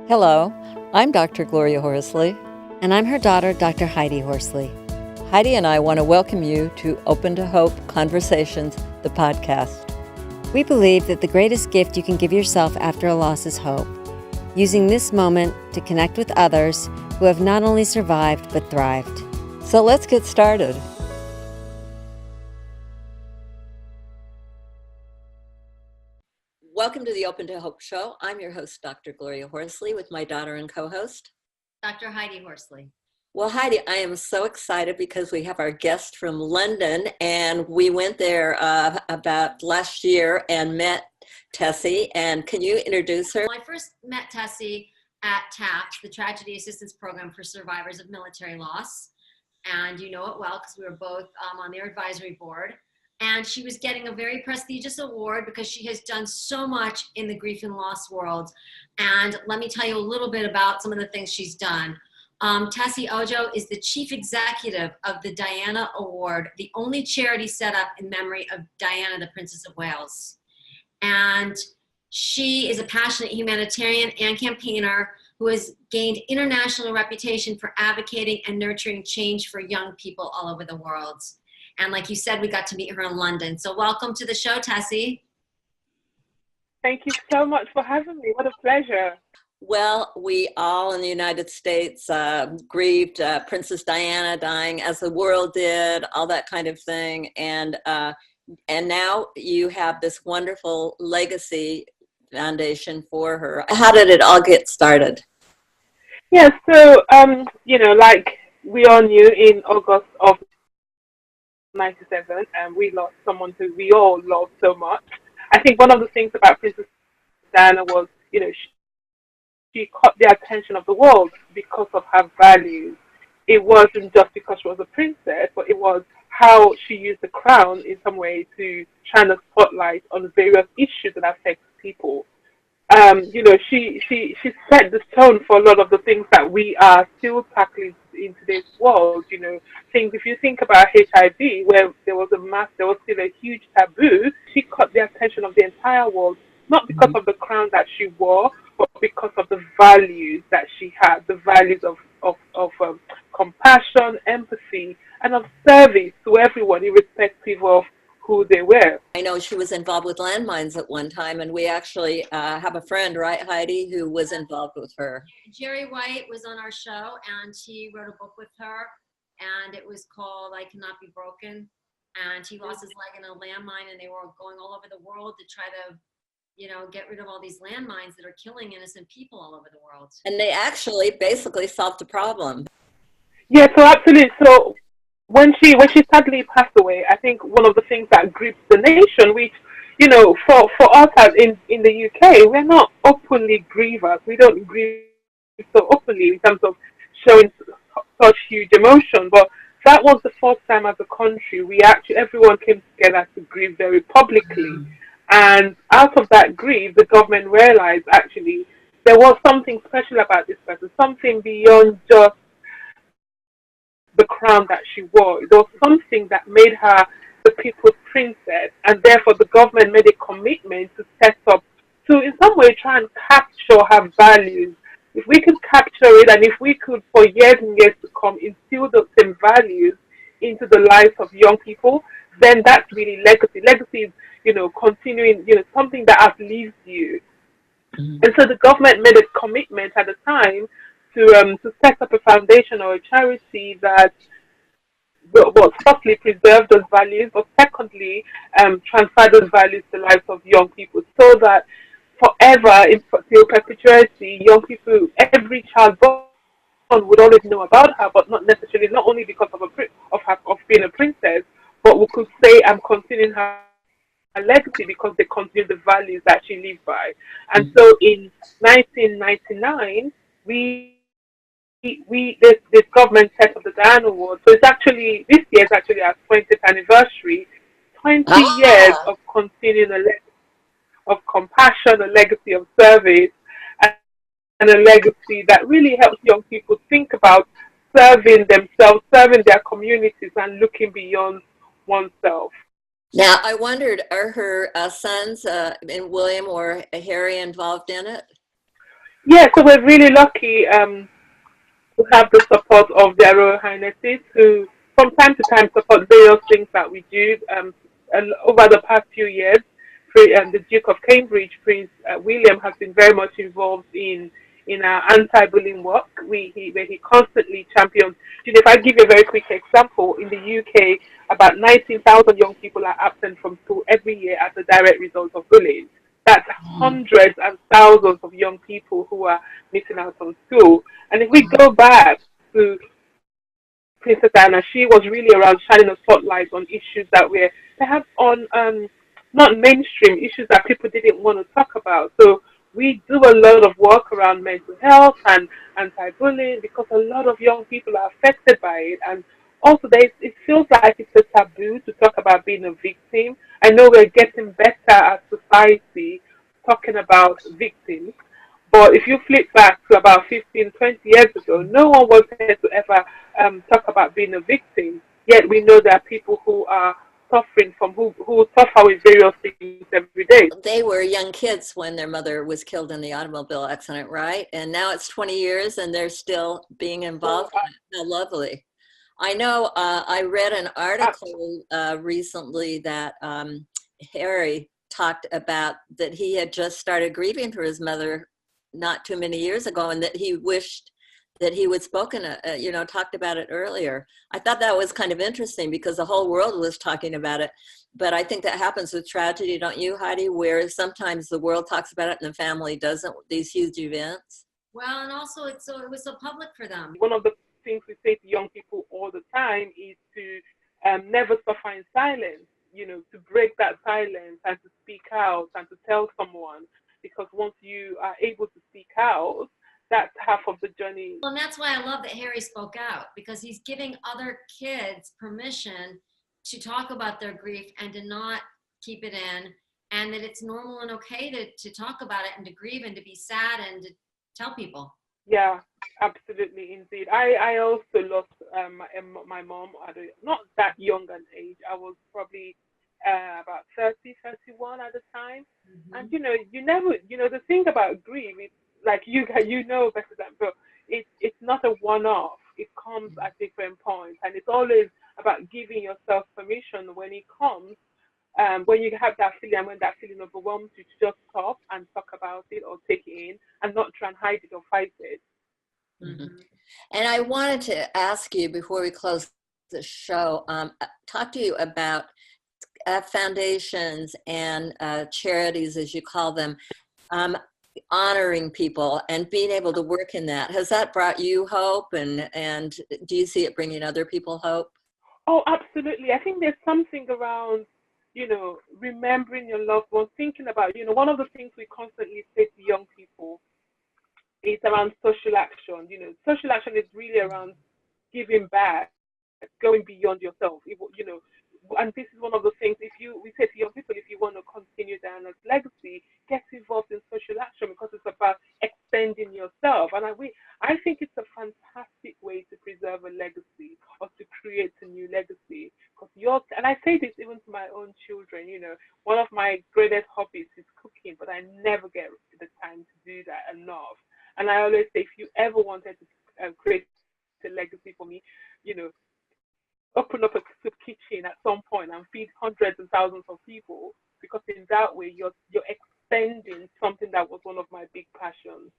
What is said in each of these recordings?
Hello, I'm Dr. Gloria Horsley. And I'm her daughter, Dr. Heidi Horsley. Heidi and I want to welcome you to Open to Hope Conversations, the podcast. We believe that the greatest gift you can give yourself after a loss is hope, using this moment to connect with others who have not only survived but thrived. So let's get started. Welcome to the Open to Hope show. I'm your host, Dr. Gloria Horsley, with my daughter and co-host, Dr. Heidi Horsley. Well, Heidi, I am so excited because we have our guest from London, and we went there about last year and met Tessy. And can you introduce her? Well, I first met Tessy at TAPS, the Tragedy Assistance Program for Survivors of Military Loss. And you know it well because we were both on their advisory board. And she was getting a very prestigious award because she has done so much in the grief and loss world. And let me tell you a little bit about some of the things she's done. Tessy Ojo is the chief executive of the Diana Award, the only charity set up in memory of Diana, the Princess of Wales. And she is a passionate humanitarian and campaigner who has gained international reputation for advocating and nurturing change for young people all over the world. And like you said, we got to meet her in London. So welcome to the show, Tessy. Thank you so much for having me. What a pleasure. Well, we all in the United States grieved Princess Diana dying, as the world did, all that kind of thing. And now you have this wonderful legacy foundation for her. How did it all get started? Yeah, so, like we all knew in August of 97, we lost someone who we all loved so much. I think one of the things about Princess Diana was, she caught the attention of the world because of her values. It wasn't just because she was a princess, but it was how she used the crown in some way to shine a spotlight on various issues that affect people. She set the tone for a lot of the things that we are still tackling in today's world. Things, if you think about HIV, where there was still a huge taboo, she caught the attention of the entire world, not because of the crown that she wore, but because of the values that she had, the values of compassion, empathy, and of service to everyone, irrespective of who they were. I know she was involved with landmines at one time, and we actually have a friend, right, Heidi, who was involved with her. Jerry White was on our show, and he wrote a book with her, and it was called I Cannot Be Broken. And he lost his leg in a landmine, and they were going all over the world to try to get rid of all these landmines that are killing innocent people all over the world. And they actually basically solved the problem. Yeah, so absolutely. So when she sadly passed away, I think one of the things that grips the nation, which, for us as in the UK, we're not openly grievers. We don't grieve so openly in terms of showing such huge emotion. But that was the first time as a country everyone came together to grieve very publicly. And out of that grief, the government realized actually there was something special about this person, something beyond just the crown that she wore. There was something that made her the people's princess, and therefore the government made a commitment to set up, to in some way try and capture her values. If we could capture it, and if we could for years and years to come instill those same values into the lives of young people, then that's really legacy. Legacy is, continuing, something that outlived you. And so the government made a commitment at the time to set up a foundation or a charity that will firstly preserve those values, but secondly transfer those values to the lives of young people, so that forever, till perpetuity, young people, every child born would always know about her, but not only because of being a princess, but we could say I'm continuing her legacy because they continue the values that she lived by. And so in 1999, this government set up the Diana Award. So this year is actually our 20th anniversary, 20 years of continuing a legacy of compassion, a legacy of service, and a legacy that really helps young people think about serving themselves, serving their communities, and looking beyond oneself. Now, I wondered, are her sons, William or Harry, involved in it? Yeah, so we're really lucky to have the support of their Royal Highnesses, who from time to time support various things that we do. And over the past few years, the Duke of Cambridge, Prince William, has been very much involved in our anti-bullying work. Where he constantly champions. You know, if I give you a very quick example, in the UK, about 19,000 young people are absent from school every year as a direct result of bullying. That's hundreds and thousands of young people who are missing out on school. And if we go back to Princess Diana, she was really around shining a spotlight on issues that were perhaps on not mainstream issues that people didn't want to talk about. So we do a lot of work around mental health and anti-bullying because a lot of young people are affected by it, and also it feels like it's a taboo to talk about being a victim. I know we're getting better as society talking about victims, but if you flip back to about 15, 20 years ago, no one wanted to ever talk about being a victim. Yet we know there are people who are suffering from who suffer with various things every day. They were young kids when their mother was killed in the automobile accident, right? And now it's 20 years and they're still being involved. How lovely. I know I read an article recently that Harry talked about that he had just started grieving for his mother not too many years ago, and that he wished that he would talked about it earlier. I thought that was kind of interesting because the whole world was talking about it. But I think that happens with tragedy, don't you, Heidi, where sometimes the world talks about it and the family doesn't, these huge events? Well, and also it was so public for them. One of the things we say to young people all the time is to never suffer in silence, you know, to break that silence and to speak out and to tell someone, because once you are able to speak out, that's half of the journey. Well, and that's why I love that Harry spoke out, because he's giving other kids permission to talk about their grief and to not keep it in, and that it's normal and okay to talk about it and to grieve and to be sad and to tell people. Yeah, absolutely, indeed. I also lost my mom at not that young an age. I was probably about 30, 31 at the time. Mm-hmm. And you never, the thing about grief is like you know better than, but it's not a one-off. It comes at different points, and it's always about giving yourself permission when it comes. When you have that feeling, when that feeling overwhelms you, to just stop and talk about it or take it in, and not try and hide it or fight it. Mm-hmm. And I wanted to ask you before we close the show, talk to you about foundations and charities, as you call them, honoring people and being able to work in that. Has that brought you hope, and do you see it bringing other people hope? Oh, absolutely. I think there's something around, remembering your loved ones, thinking about, one of the things we constantly say to young people is around social action. Social action is really around giving back, going beyond yourself. And this is one of the things, we say to young people, if you want to continue Diana's legacy, get involved in social action, because it's about extending yourself. And I think it's a fantastic way to preserve a legacy or to create a new legacy. And I say this even to my own children, one of my greatest hobbies is cooking, but I never get the time to do that enough. And I always say, if you ever wanted to create a legacy for me, open up a soup kitchen at some point and feed hundreds and thousands of people, because in that way you're extending something that was one of my big passions.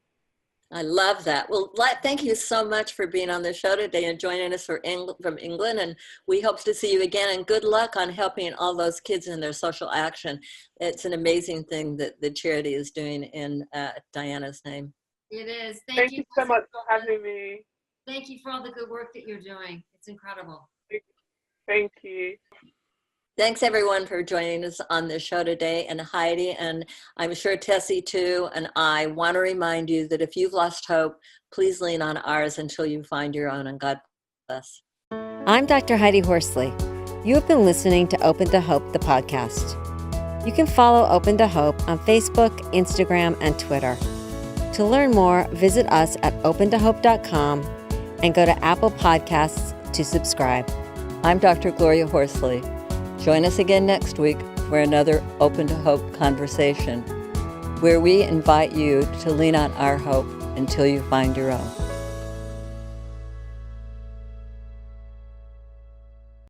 I love that. Well, thank you so much for being on the show today and joining us from England. And we hope to see you again. And good luck on helping all those kids in their social action. It's an amazing thing that the charity is doing in Diana's name. It is. Thank you so much for having me. Thank you for all the good work that you're doing. It's incredible. Thank you. Thanks everyone for joining us on the show today, and Heidi, and I'm sure Tessy too, and I want to remind you that if you've lost hope, please lean on ours until you find your own, and God bless. I'm Dr. Heidi Horsley. You have been listening to Open to Hope, the podcast. You can follow Open to Hope on Facebook, Instagram, and Twitter. To learn more, visit us at opentohope.com and go to Apple Podcasts to subscribe. I'm Dr. Gloria Horsley. Join us again next week for another Open to Hope conversation. where we invite you to lean on our hope until you find your own.